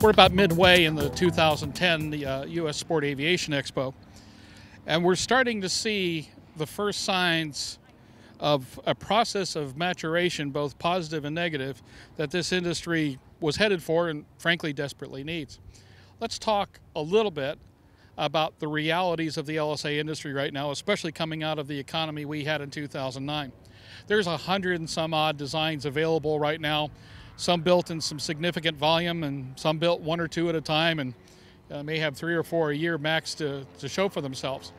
We're about midway in the 2010 U.S. Sport Aviation Expo, and we're starting to see the first signs of a process of maturation, both positive and negative, that this industry was headed for and frankly desperately needs. Let's talk a little bit about the realities of the LSA industry right now, especially coming out of the economy we had in 2009. There's 100 and some odd designs available right now, some built in some significant volume and some built one or two at a time, and may have 3 or 4 a year max to show for themselves.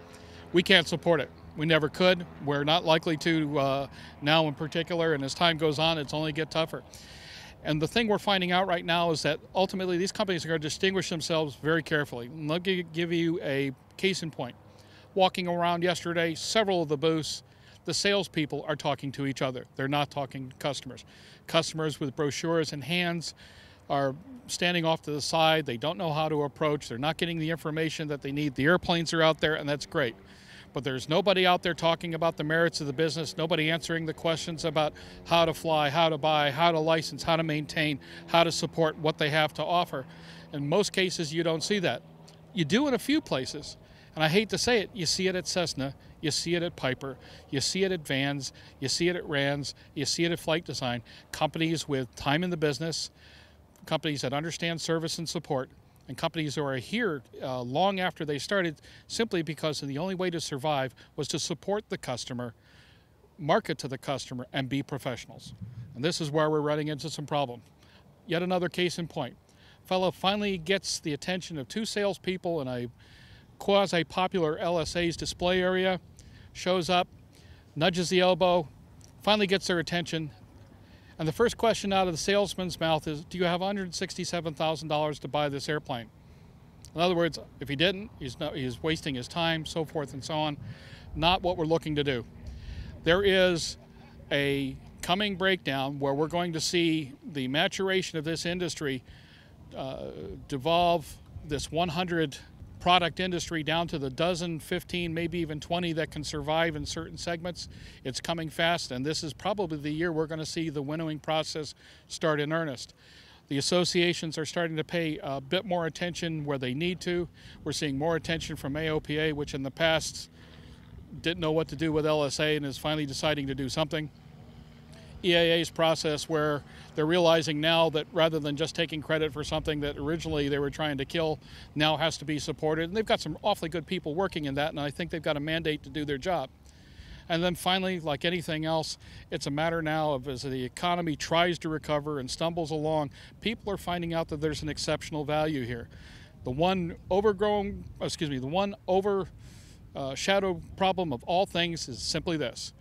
We can't support it. We never could. We're not likely to now in particular, and as time goes on, it's only get tougher. And the thing we're finding out right now is that ultimately these companies are going to distinguish themselves very carefully. And let me give you a case in point. Walking around yesterday, several of the booths, the salespeople are talking to each other. They're not talking to customers. Customers with brochures in hands are standing off to the side. They don't know how to approach. They're not getting the information that they need. The airplanes are out there, and that's great. But there's nobody out there talking about the merits of the business, nobody answering the questions about how to fly, how to buy, how to license, how to maintain, how to support what they have to offer. In most cases, you don't see that. You do in a few places, and I hate to say it, you see it at Cessna, you see it at Piper, you see it at Vans, you see it at Rands, you see it at Flight Design. Companies with time in the business, companies that understand service and support, and companies who are here long after they started, simply because the only way to survive was to support the customer, market to the customer, and be professionals. And this is where we're running into some problem. Yet another case in point. Fellow finally gets the attention of 2 salespeople in a quasi-popular LSA's display area, shows up, nudges the elbow, finally gets their attention. And the first question out of the salesman's mouth is, do you have $167,000 to buy this airplane? In other words, if he didn't, he's wasting his time, so forth and so on. Not what we're looking to do. There is a coming breakdown where we're going to see the maturation of this industry devolve this 100 product industry down to the dozen, 15, maybe even 20 that can survive in certain segments. It's coming fast, and this is probably the year we're going to see the winnowing process start in earnest. The associations are starting to pay a bit more attention where they need to. We're seeing more attention from AOPA, which in the past didn't know what to do with LSA and is finally deciding to do something. EAA's process, where they're realizing now that rather than just taking credit for something that originally they were trying to kill, now has to be supported. And they've got some awfully good people working in that, and I think they've got a mandate to do their job. And then finally, like anything else, it's a matter now of, as the economy tries to recover and stumbles along, people are finding out that there's an exceptional value here. The one overshadowed problem of all things is simply this.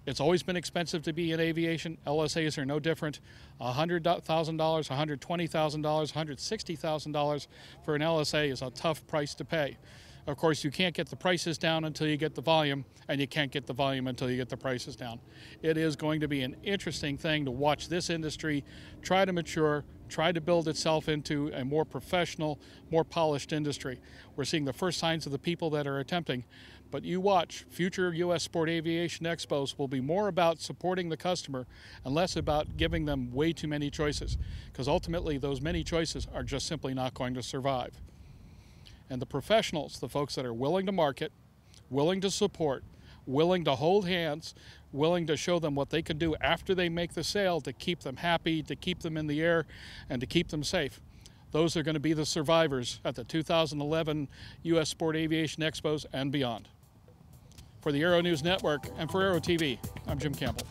It's always been expensive to be in aviation. LSAs are no different. $100,000, $120,000, $160,000 for an LSA is a tough price to pay. Of course, you can't get the prices down until you get the volume, and you can't get the volume until you get the prices down. It is going to be an interesting thing to watch this industry try to mature, try to build itself into a more professional, more polished industry. We're seeing the first signs of the people that are attempting. But you watch, future U.S. Sport Aviation Expos will be more about supporting the customer and less about giving them way too many choices, because ultimately those many choices are just simply not going to survive. And the professionals, the folks that are willing to market, willing to support, willing to hold hands, willing to show them what they can do after they make the sale to keep them happy, to keep them in the air, and to keep them safe. Those are going to be the survivors at the 2011 U.S. Sport Aviation Expos and beyond. For the Aero-News Network and for Aero-TV, I'm Jim Campbell.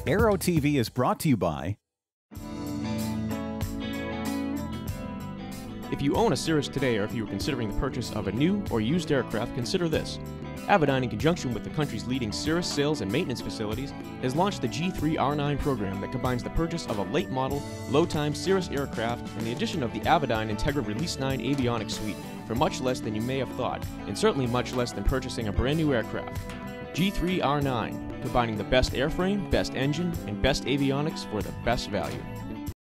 Aero-TV is brought to you by... If you own a Cirrus today, or if you are considering the purchase of a new or used aircraft, consider this. Avidyne, in conjunction with the country's leading Cirrus sales and maintenance facilities, has launched the G3 R9 program that combines the purchase of a late-model, low-time Cirrus aircraft and the addition of the Avidyne Integra Release 9 avionics suite for much less than you may have thought, and certainly much less than purchasing a brand new aircraft. G3 R9, combining the best airframe, best engine, and best avionics for the best value.